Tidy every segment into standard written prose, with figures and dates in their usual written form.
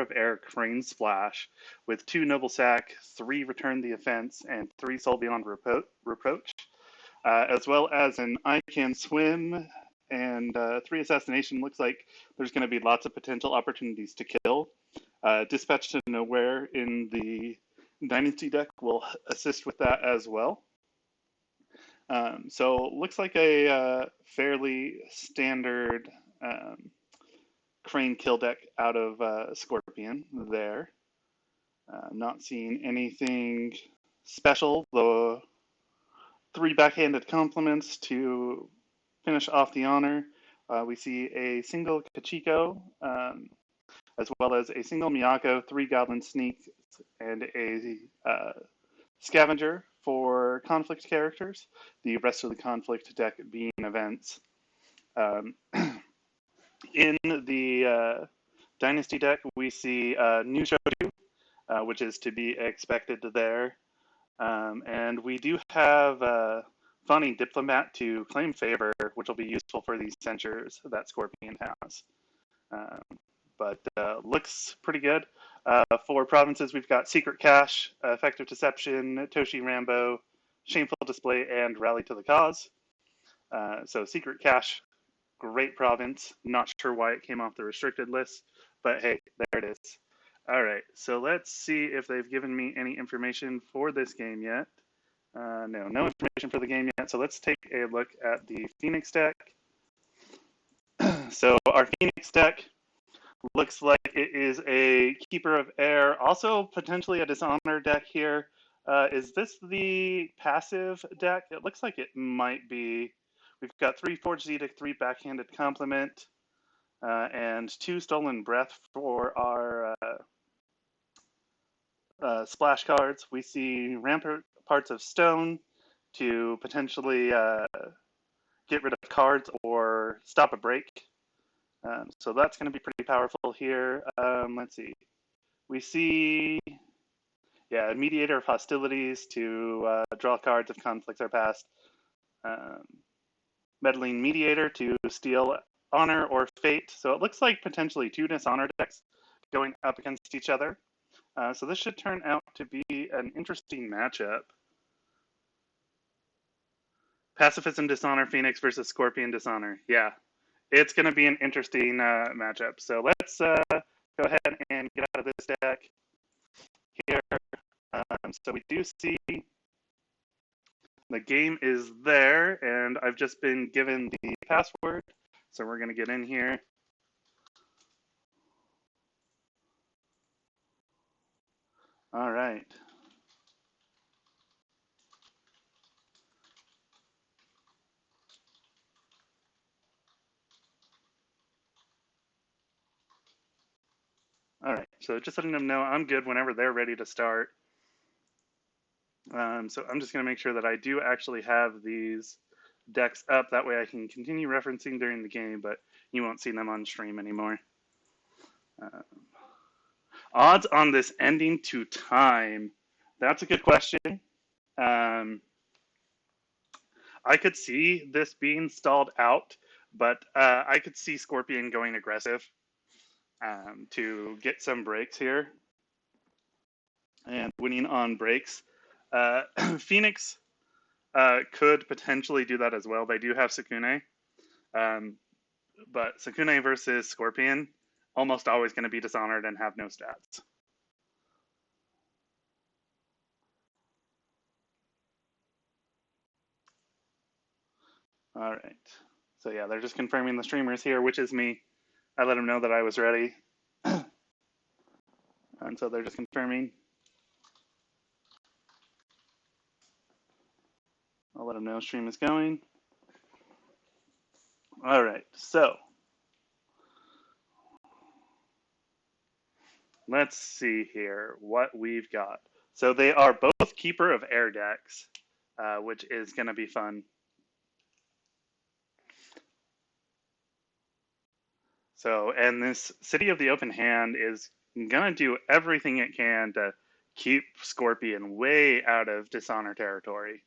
of Air Crane Splash with 2 Noble Sack, 3 Return the Offense, and 3 Soul Beyond Reproach, as well as an I Can Swim and 3 Assassination. Looks like there's going to be lots of potential opportunities to kill. Dispatch to Nowhere in the Dynasty deck will assist with that as well. So looks like a fairly standard Crane kill deck out of Scorpion there. Not seeing anything special. The 3 backhanded compliments to finish off the honor. We see a single Kachiko, as well as a single Miyako, 3 Goblin Sneaks, and a Scavenger for conflict characters. The rest of the conflict deck being events. In the Dynasty deck, we see New Shoju, which is to be expected there. And we do have Fawning Diplomat to claim favor, which will be useful for these censures that Scorpion has. But looks pretty good. For provinces, we've got Secret Cache, Effective Deception, Toshi Rambo, Shameful Display, and Rally to the Cause. So Secret Cache, great province. Not sure why it came off the restricted list, but hey, there it is. All right, so let's see if they've given me any information for this game yet. No information for the game yet. So let's take a look at the Phoenix deck. So our Phoenix deck looks like it is a Keeper of Air, also potentially a Dishonor deck here. Is this the passive deck? It looks like it might be. We've got 3 Forged Edict, 3 Backhanded Compliment, and 2 Stolen Breath for our splash cards. We see Ramparts of Stone to potentially get rid of cards or stop a break. So that's going to be pretty powerful here. Let's see. We see, Mediator of Hostilities to draw cards if conflicts are passed. Meddling Mediator to steal Honor or Fate. So it looks like potentially 2 Dishonor decks going up against each other. So this should turn out to be an interesting matchup. Pacifism Dishonor Phoenix versus Scorpion Dishonor. Yeah, it's going to be an interesting matchup. So let's go ahead and get out of this deck here. So we do see the game is there, and I've just been given the password. So we're going to get in here. All right. All right, so just letting them know I'm good whenever they're ready to start. So I'm just going to make sure that I do actually have these decks up. That way I can continue referencing during the game, but you won't see them on stream anymore. Odds on this ending to time. That's a good question. I could see this being stalled out, but I could see Scorpion going aggressive to get some breaks here and winning on breaks. Phoenix could potentially do that as well. They do have Sukune, but Sukune versus Scorpion, almost always going to be dishonored and have no stats. All right. So yeah, they're just confirming the streamers here, which is me. I let them know that I was ready. And so they're just confirming. I'll let them know stream is going. All right, so let's see here what we've got. So they are both Keeper of Air decks, which is going to be fun. So, and this City of the Open Hand is going to do everything it can to keep Scorpion way out of Dishonor territory.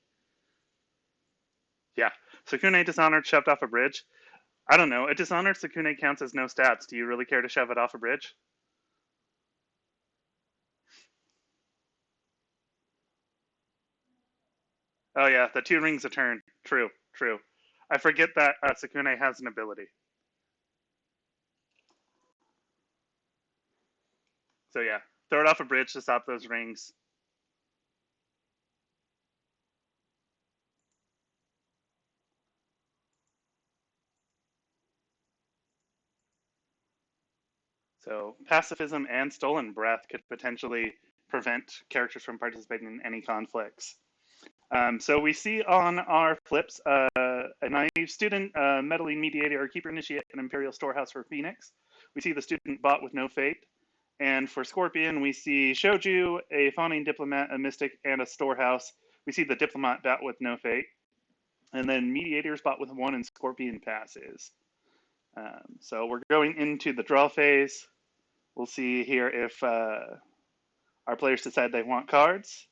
Yeah, Sukune Dishonored shoved off a bridge. I don't know, a Dishonored Sukune counts as no stats. Do you really care to shove it off a bridge? Oh yeah, the two rings a turn. True, true. I forget that Sukune has an ability. So yeah, throw it off a bridge to stop those rings. So pacifism and stolen breath could potentially prevent characters from participating in any conflicts. So we see on our flips a naive student, meddling mediator, or keeper initiate, an imperial storehouse for Phoenix. We see the student bot with no fate. And for Scorpion, we see Shoju, a fawning diplomat, a mystic, and a storehouse. We see the diplomat bot with no fate. And then mediator's bot with one and Scorpion passes. So we're going into the draw phase. We'll see here if our players decide they want cards.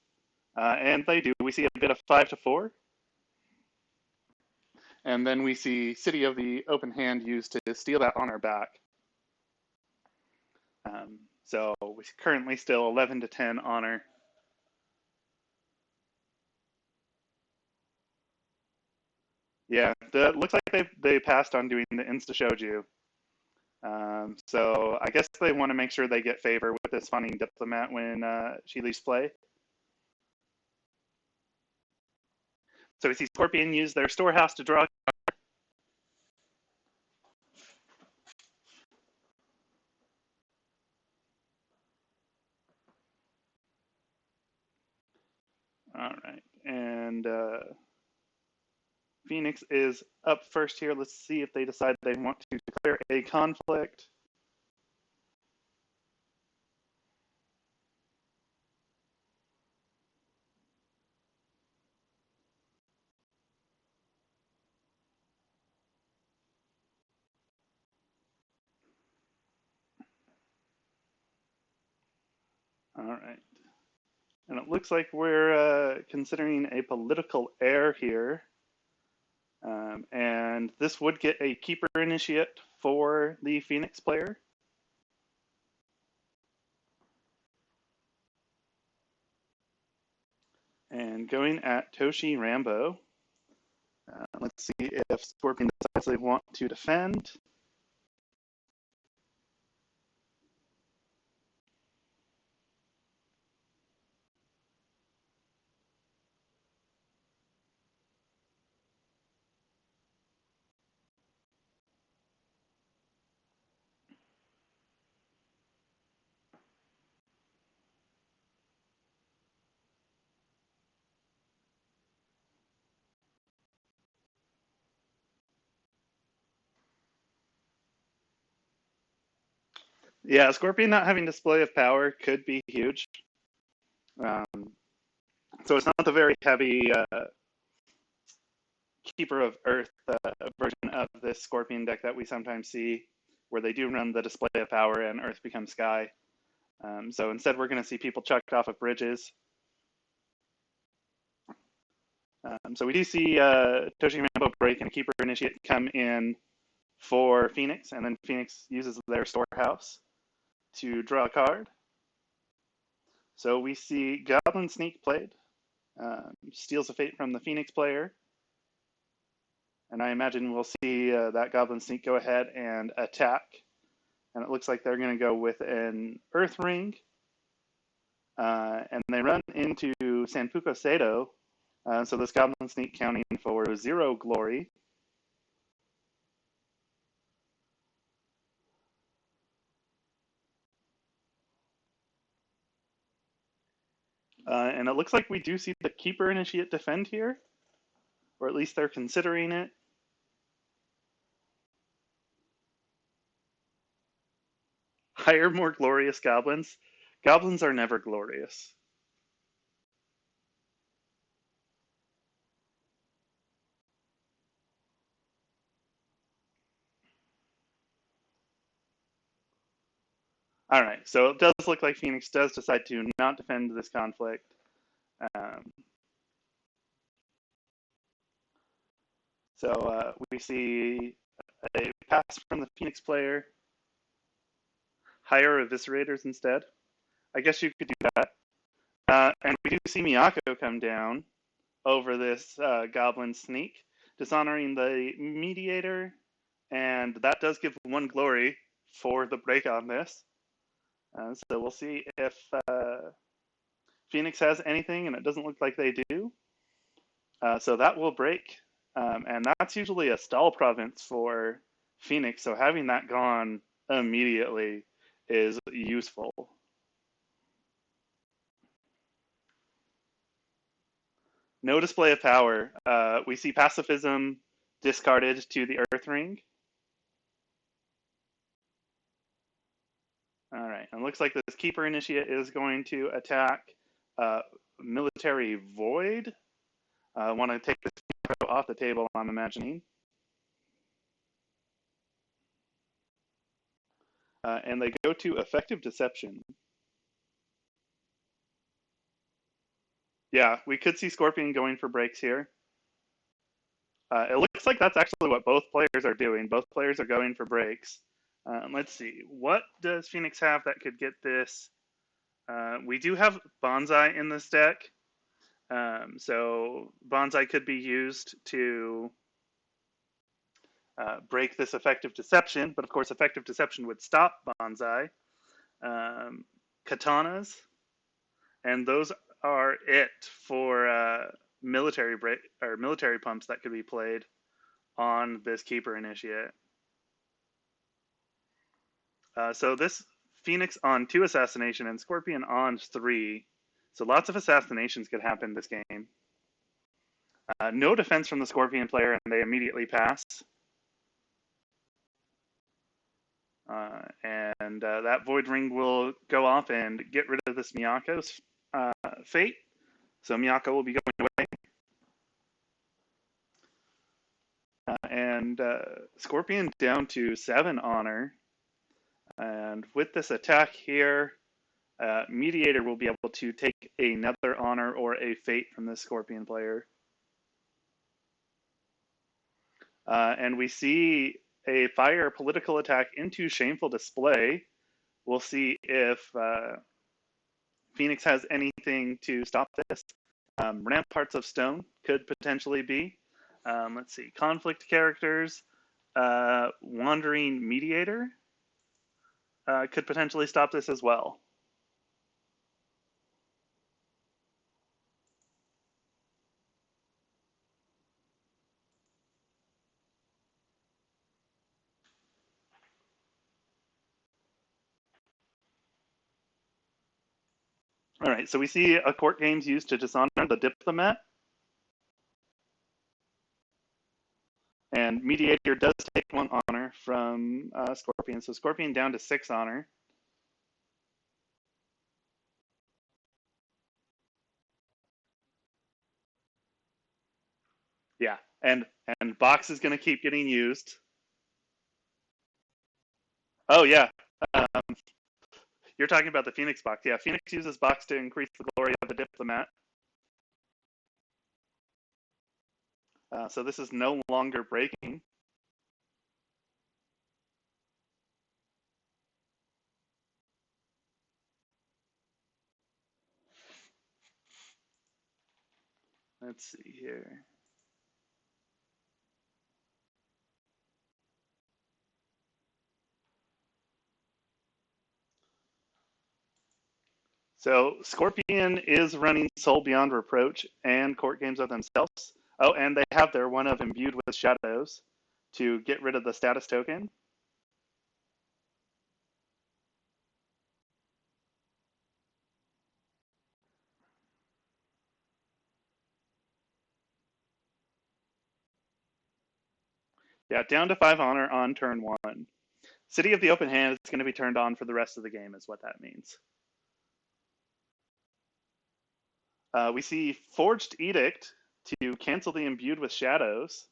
And they do. We see a bit of 5 to 4. And then we see City of the Open Hand used to steal that on our back. So we currently still 11 to 10 honor. Yeah, looks like they passed on doing the Insta Shoju. So I guess they want to make sure they get favor with this fawning diplomat when she leaves play. So we see Scorpion use their storehouse to draw. All right, and Phoenix is up first here. Let's see if they decide they want to declare a conflict. All right. And it looks like we're considering a political heir here. And this would get a keeper initiate for the Phoenix player. And going at Toshi Rambo. Let's see if Scorpion decides they want to defend. Yeah, Scorpion not having display of power could be huge. Um, so it's not the very heavy Keeper of Earth version of this Scorpion deck that we sometimes see, where they do run the display of power and Earth becomes Sky. So instead, we're going to see people chucked off of bridges. So we do see Toshi Rambo break and Keeper Initiate come in for Phoenix, and then Phoenix uses their storehouse to draw a card. So we see Goblin Sneak played, steals a fate from the Phoenix player, and I imagine we'll see that Goblin Sneak go ahead and attack. And it looks like they're going to go with an Earth Ring, and they run into Sanpuku Seto. So this Goblin Sneak counting for 0 glory. And it looks like we do see the Keeper Initiate defend here, or at least they're considering it. Hire more glorious goblins. Goblins are never glorious. All right, so it does look like Phoenix does decide to not defend this conflict. Um, so we see a pass from the Phoenix player. Hire Eviscerators instead. I guess you could do that. And we do see Miyako come down, over this goblin sneak, dishonoring the mediator, and that does give one glory for the break on this. So we'll see if Phoenix has anything, and it doesn't look like they do. So that will break, and that's usually a stall province for Phoenix, so having that gone immediately is useful. No display of power. We see pacifism discarded to the Earth Ring. All right, and looks like this Keeper Initiate is going to attack Military Void. I want to take this off the table, I'm imagining. And they go to Effective Deception. Yeah, we could see Scorpion going for breaks here. It looks like that's actually what both players are doing. Both players are going for breaks. Let's see. What does Phoenix have that could get this? We do have Bonsai in this deck. So Bonsai could be used to break this Effective Deception, but of course Effective Deception would stop Bonsai. Katanas, and those are it for military break or military pumps that could be played on this Keeper Initiate. So this Phoenix on 2 assassination and Scorpion on 3. So lots of assassinations could happen this game. No defense from the Scorpion player, and they immediately pass. And that Void Ring will go off and get rid of this Miyako's fate. So Miyako will be going away. And Scorpion down to 7 honor. And with this attack here, Mediator will be able to take another honor or a fate from this Scorpion player. And we see a fire political attack into Shameful Display. We'll see if Phoenix has anything to stop this. Ramparts of Stone could potentially be. Let's see, conflict characters. Wandering Mediator could potentially stop this as well. All right, so we see a court games used to dishonor the diplomat. And Mediator does take 1 honor from Scorpion. So Scorpion down to 6 honor. Yeah, and Box is going to keep getting used. Oh, yeah. You're talking about the Phoenix Box. Yeah, Phoenix uses Box to increase the glory of the diplomat. So this is no longer breaking. Let's see here. So Scorpion is running Soul Beyond Reproach and Court Games of themselves. Oh, and they have their one of Imbued with Shadows to get rid of the status token. Yeah, down to 5 honor on turn 1. City of the Open Hand is going to be turned on for the rest of the game, is what that means. We see Forged Edict to cancel the Imbued with Shadows.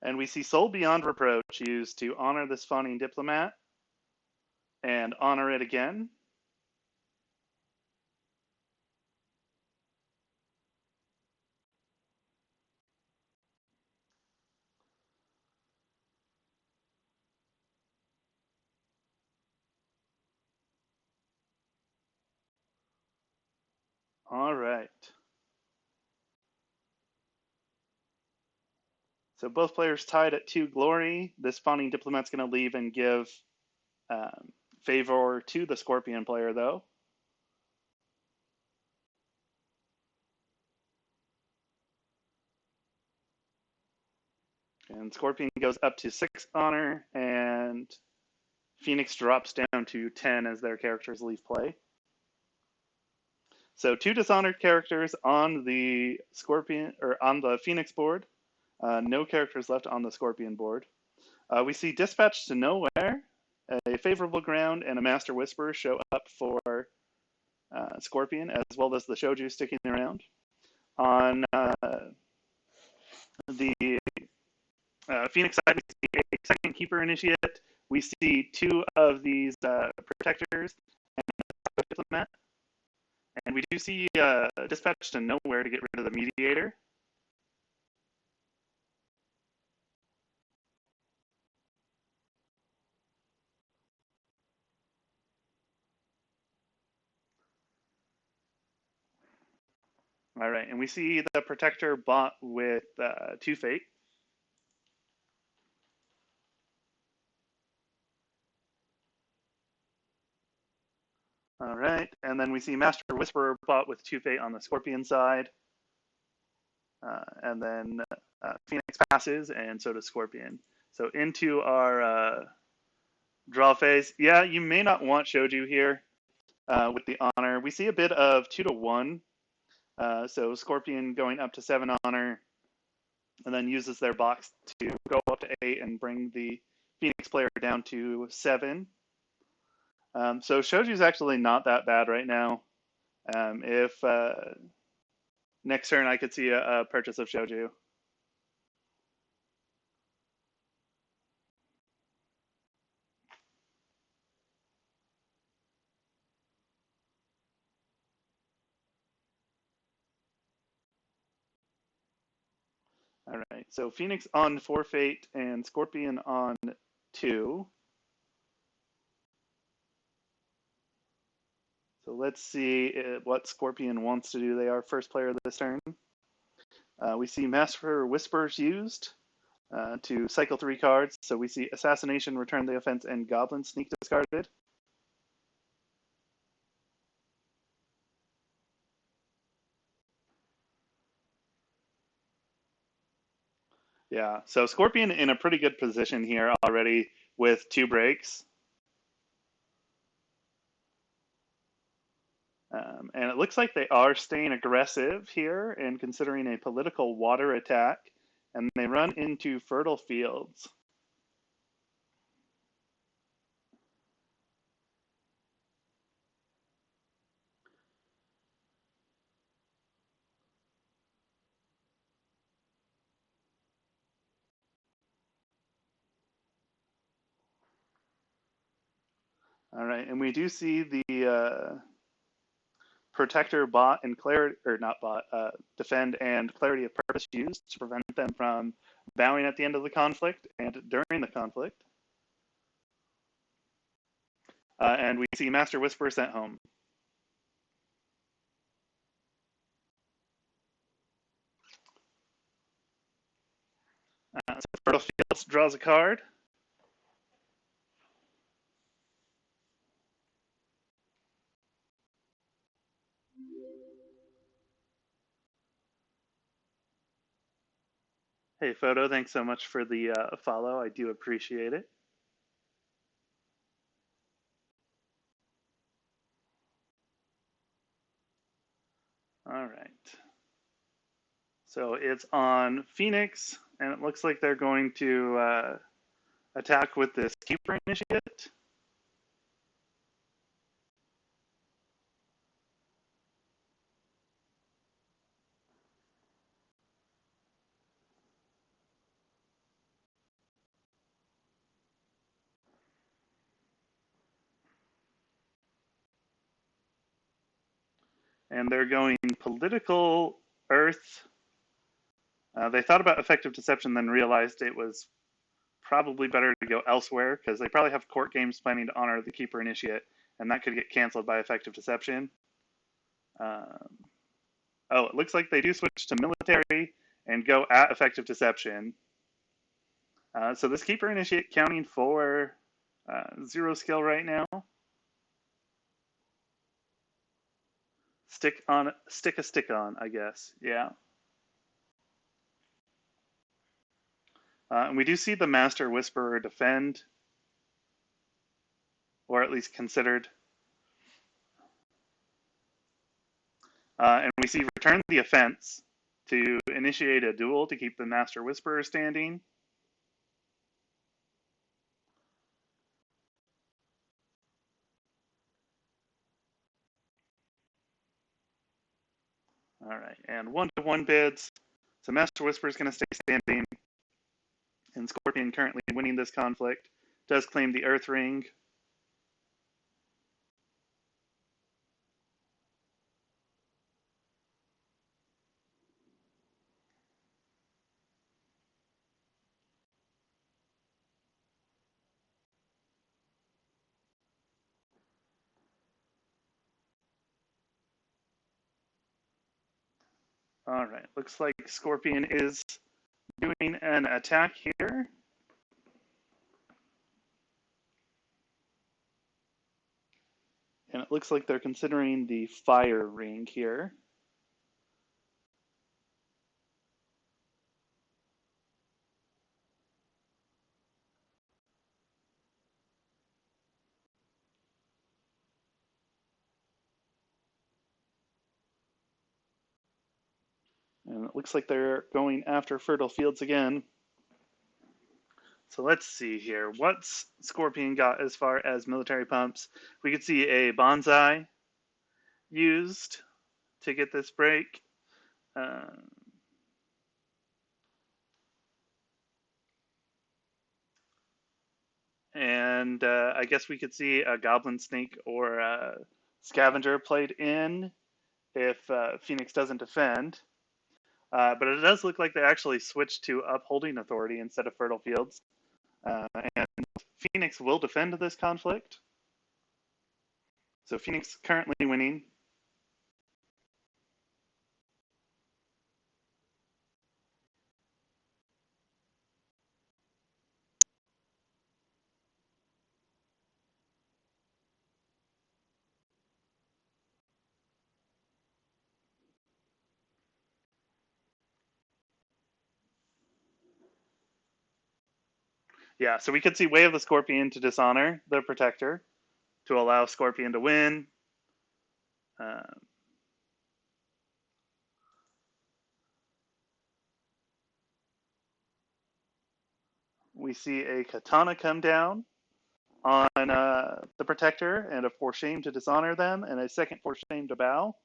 And we see Soul Beyond Reproach used to honor this Fawning Diplomat and honor it again. All right. So both players tied at 2 glory. This Fawning Diplomat's going to leave and give um, favor to the Scorpion player, though. And Scorpion goes up to 6 honor, and Phoenix drops down to 10 as their characters leave play. So 2 dishonored characters on the Scorpion or on the Phoenix board. No characters left on the Scorpion board. We see Dispatch to Nowhere, a Favorable Ground, and a Master Whisperer show up for Scorpion, as well as the Shoju sticking around. On the Phoenix side, we see a second Keeper Initiate. We see 2 of these Protectors and a Diplomat. And we do see Dispatch to Nowhere to get rid of the Mediator. All right, and we see the Protector bought with 2 Fate. All right, and then we see Master Whisperer bought with 2 Fate on the Scorpion side. And then Phoenix passes, and so does Scorpion. So into our draw phase. Yeah, you may not want Shoju here with the honor. We see a bit of 2 to 1. So Scorpion going up to 7 honor, and then uses their box to go up to 8 and bring the Phoenix player down to 7. So Shoju's actually not that bad right now. If next turn I could see a purchase of Shoju. All right, so Phoenix on 4 Fate and Scorpion on 2. So let's see what Scorpion wants to do. They are first player this turn. We see Master Whispers used to cycle 3 cards. So we see Assassination, Return the Offense, and Goblin Sneak discarded. Yeah, so Scorpion in a pretty good position here already with 2 breaks. And it looks like they are staying aggressive here and considering a political water attack, and they run into Fertile Fields. All right, and we do see the Protector bot and clarity, or not bot, defend and clarity of purpose used to prevent them from bowing at the end of the conflict and during the conflict. And we see Master Whisperer sent home. So Fertile Fields draws a card. Hey, Photo, thanks so much for the follow. I do appreciate it. All right. So it's on Phoenix, and it looks like they're going to attack with this Keeper Initiate. And they're going Political Earth. They thought about Effective Deception, then realized it was probably better to go elsewhere because they probably have court games planning to honor the Keeper Initiate, and that could get canceled by Effective Deception. Oh, it looks like they do switch to military and go at effective deception. So this keeper initiate counting for 0 skill right now. Stick a stick on, I guess. Yeah. And we do see the Master Whisperer defend, or at least considered. And we see return the offense to initiate a duel to keep the Master Whisperer standing. All right, and 1-to-1 bids. So Master Whisperer is going to stay standing, and Scorpion, currently winning this conflict, does claim the Earth Ring. All right, looks like Scorpion is doing an attack here. And it looks like they're considering the Fire Ring here. And it looks like they're going after Fertile Fields again. So let's see here. What's Scorpion got as far as military pumps? We could see a bonsai used to get this break. And I guess we could see a Goblin Snake or a Scavenger played in if Phoenix doesn't defend. But it does look like they actually switched to Upholding Authority instead of Fertile Fields. And Phoenix will defend this conflict. So Phoenix currently winning. Yeah, so we could see Way of the Scorpion to dishonor the Protector to allow Scorpion to win. Uh, we see a Katana come down on the Protector and a For Shame to dishonor them and a second For Shame to bow.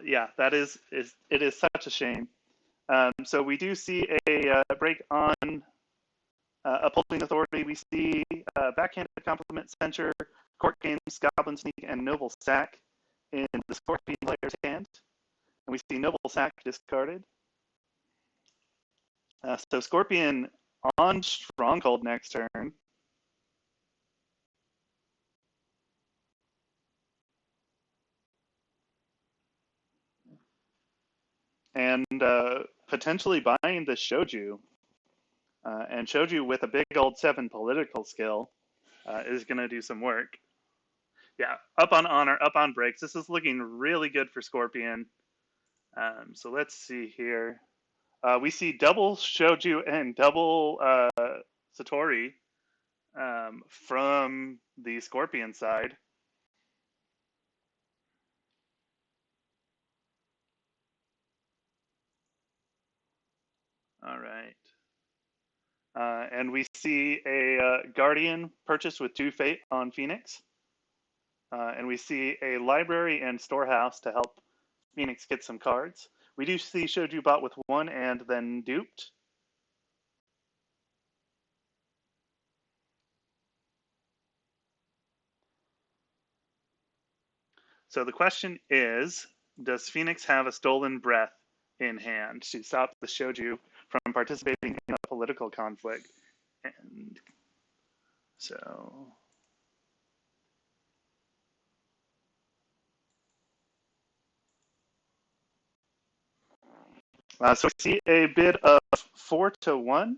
Yeah, it is such a shame. So we do see a break on Upholding Authority. We see Backhanded Compliment Censure, Court Games, Goblin Sneak, and Noble Sack in the Scorpion player's hand. And we see Noble Sack discarded. So Scorpion on Stronghold next turn. And potentially buying the Shoju. And Shoju with a big old 7 political skill is going to do some work. Yeah, up on honor, up on breaks. This is looking really good for Scorpion. So let's see here. We see double Shoju and double Satori from the Scorpion side. All right. And we see a Guardian purchased with 2 Fate on Phoenix. And we see a Library and Storehouse to help Phoenix get some cards. We do see Shoju bought with 1 and then duped. So the question is, does Phoenix have a Stolen Breath in hand to stop the Shoju from participating in a political conflict? And so So we see a bid of 4-1,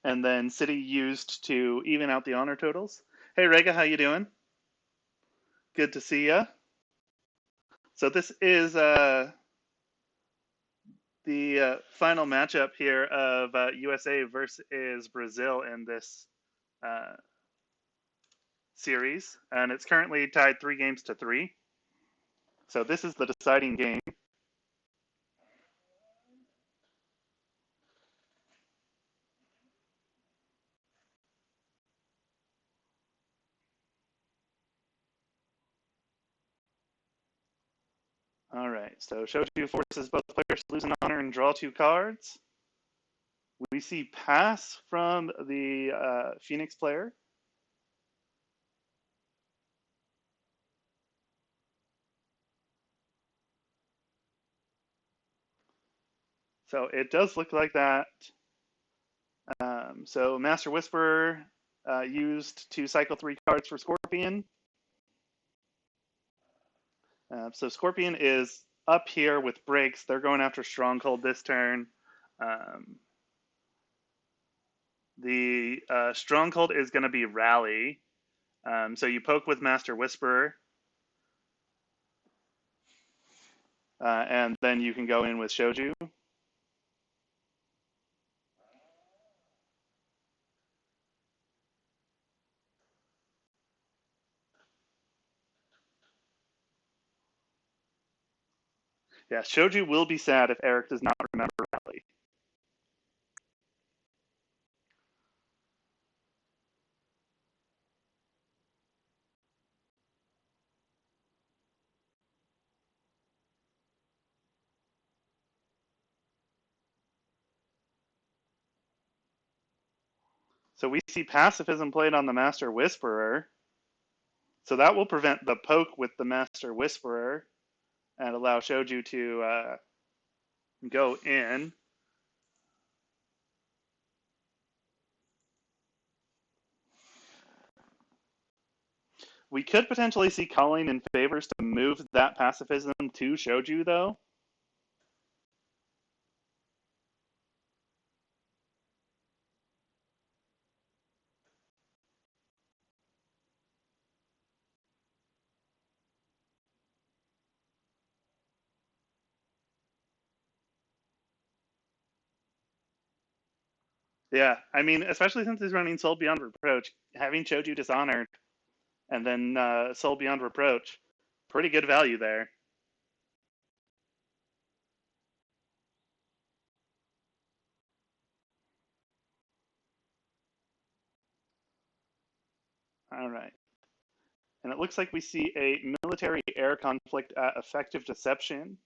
and then City used to even out the honor totals. Hey Rega, how you doing? Good to see ya. So this is the final matchup here of USA versus Brazil in this uh, series, and it's currently tied 3-3. So this is the deciding game. All right, so Shoju forces both players to lose an honor and draw 2 cards. We see pass from the Phoenix player. So it does look like that. So Master Whisperer used to cycle 3 cards for Scorpion. So Scorpion is up here with breaks. They're going after Stronghold this turn. The Stronghold is going to be Rally. So you poke with Master Whisperer. And then you can go in with Shoju. Yeah, Shoju will be sad if Eric does not remember Rally. So we see Pacifism played on the Master Whisperer. So that will prevent the poke with the Master Whisperer and allow Shoju to go in. We could potentially see calling in favors to move that pacifism to Shoju, though. Yeah, I mean, especially since he's running Soul Beyond Reproach, having Shoju dishonored and then Soul Beyond Reproach, pretty good value there. All right. And it looks like we see a military air conflict at Effective Deception.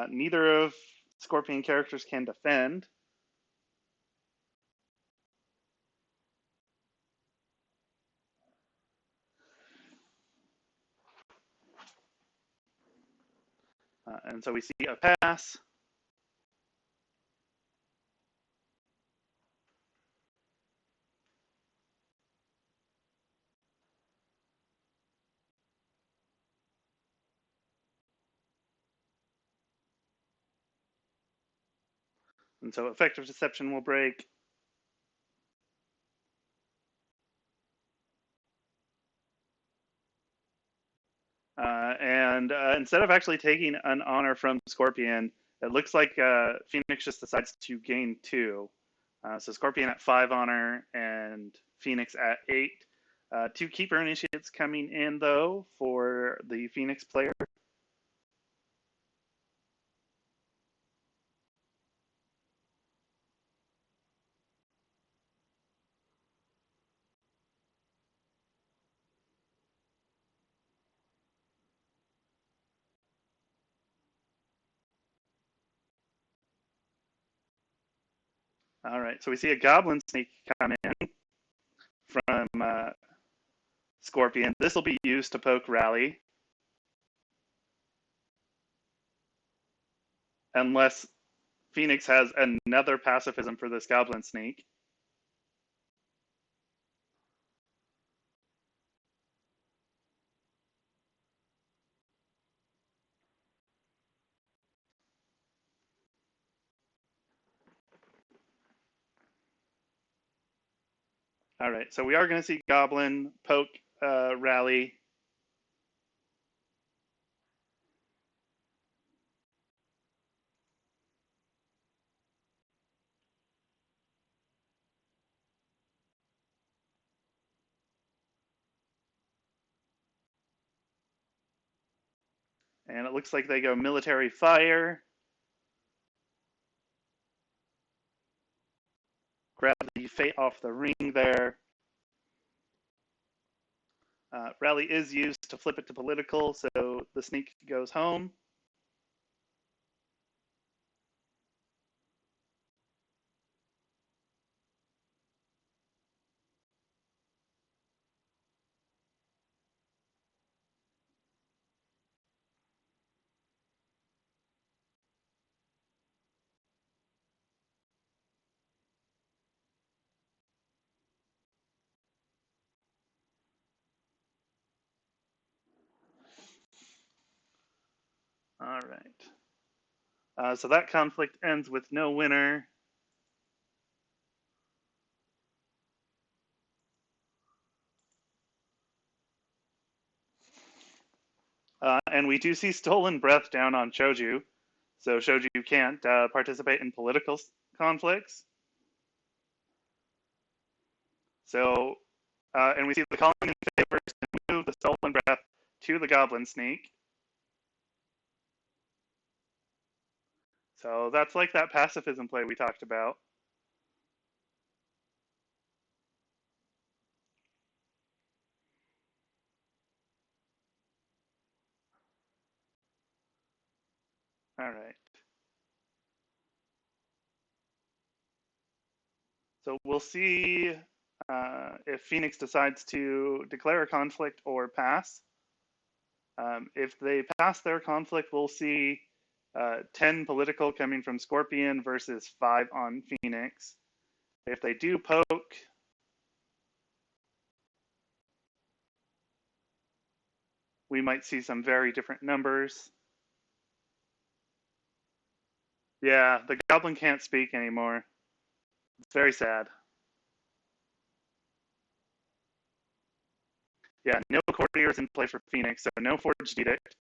Neither of Scorpion characters can defend. And so we see a pass. And so Effective Deception will break. And instead of actually taking an honor from Scorpion, it looks like Phoenix just decides to gain 2. So Scorpion at 5 honor and Phoenix at 8. 2 keeper initiates coming in though for the Phoenix player. All right, so we see a Goblin Snake come in from Scorpion. This will be used to poke Rally. Unless Phoenix has another pacifism for this Goblin Snake. All right, so we are going to see Goblin poke Rally. And it looks like they go military fire. Grab the Fate off the ring there. Rally is used to flip it to political, so the sneak goes home. All right. So that conflict ends with no winner. And we do see stolen breath down on Shoju. So Shoju can't participate in political conflicts. So, and we see the calling in favor to move the stolen breath to the goblin sneak. So that's like that pacifism play we talked about. All right. So we'll see if Phoenix decides to declare a conflict or pass. If they pass their conflict, we'll see 10 political coming from Scorpion versus 5 on Phoenix. If they do poke, we might see some very different numbers. Yeah, the goblin can't speak anymore. It's very sad. Yeah, no courtiers in play for Phoenix, so no forged edict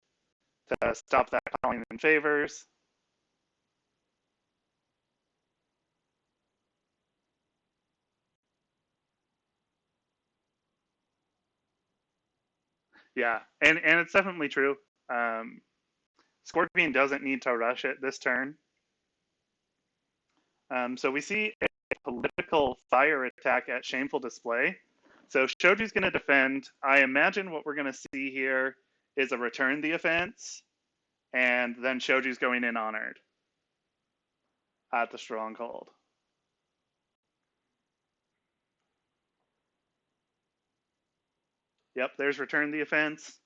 to stop that calling in favors. Yeah, and it's definitely true. Um, Scorpion doesn't need to rush it this turn. So we see a political fire attack at Shameful Display. So Shoju's going to defend. I imagine what we're going to see here is a return the offense, and then Shoju's going in honored at the stronghold. Yep, there's return the offense.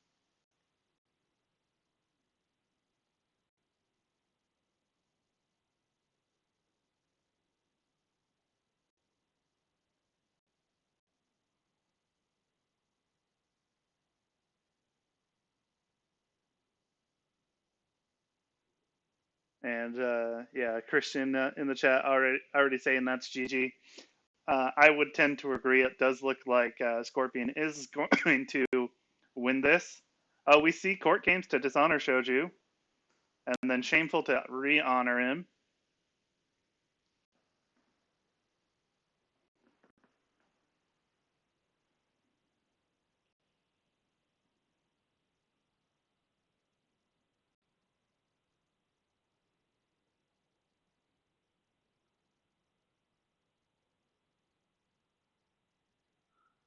And yeah, Christian in the chat already saying that's GG. I would tend to agree. It does look like Scorpion is going to win this. We see court games to dishonor Shoju, and then Shameful to re-honor him.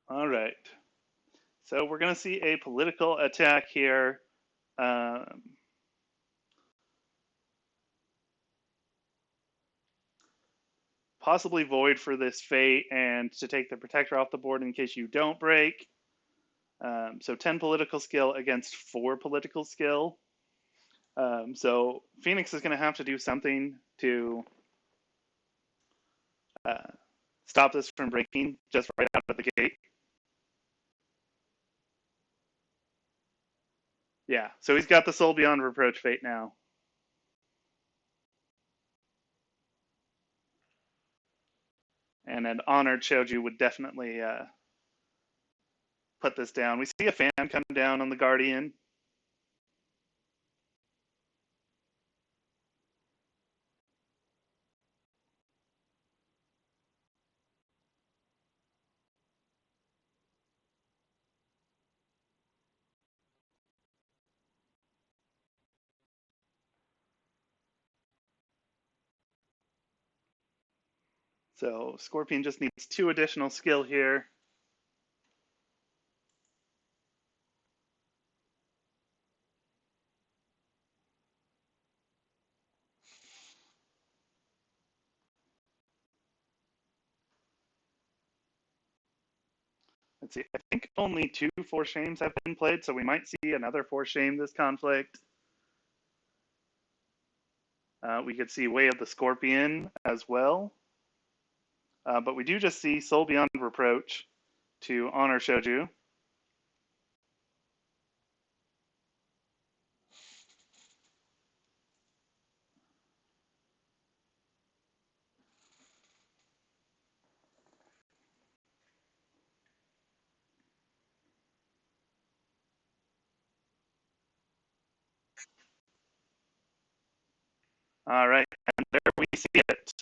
All right. So we're going to see a political attack here. Possibly void for this fate and to take the protector off the board in case you don't break. So 10 political skill against 4 political skill. So Phoenix is going to have to do something to stop this from breaking just right out of the gate. Yeah, so he's got the soul beyond reproach fate now. And an honored Shoju would definitely put this down. We see a fan come down on the Guardian. So Scorpion just needs 2 additional skill here. Let's see. I think only 2 4 shames have been played, so we might see another 4 shame this conflict. We could see Way of the Scorpion as well. But we do just see Soul Beyond Reproach to honor Shoju. All right, and there we see it.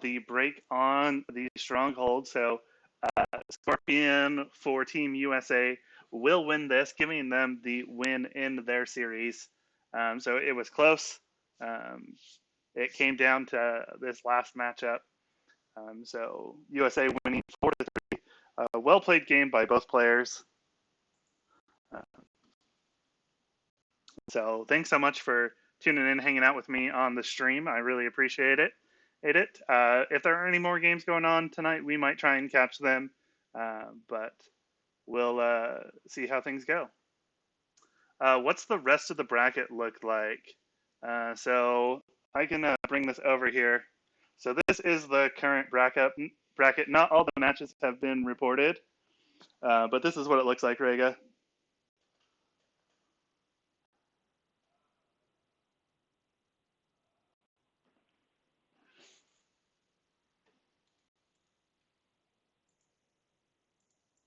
The break on the stronghold. So Scorpion for Team USA will win this, giving them the win in their series. So it was close. It came down to this last matchup. So USA winning 4-3. Well played game by both players. Uh, so thanks so much for tuning in, hanging out with me on the stream. I really appreciate it. If there are any more games going on tonight, we might try and catch them, but we'll see how things go. What's the rest of the bracket look like? So I can bring this over here. So this is the current bracket. Not all the matches have been reported, but this is what it looks like, Rega.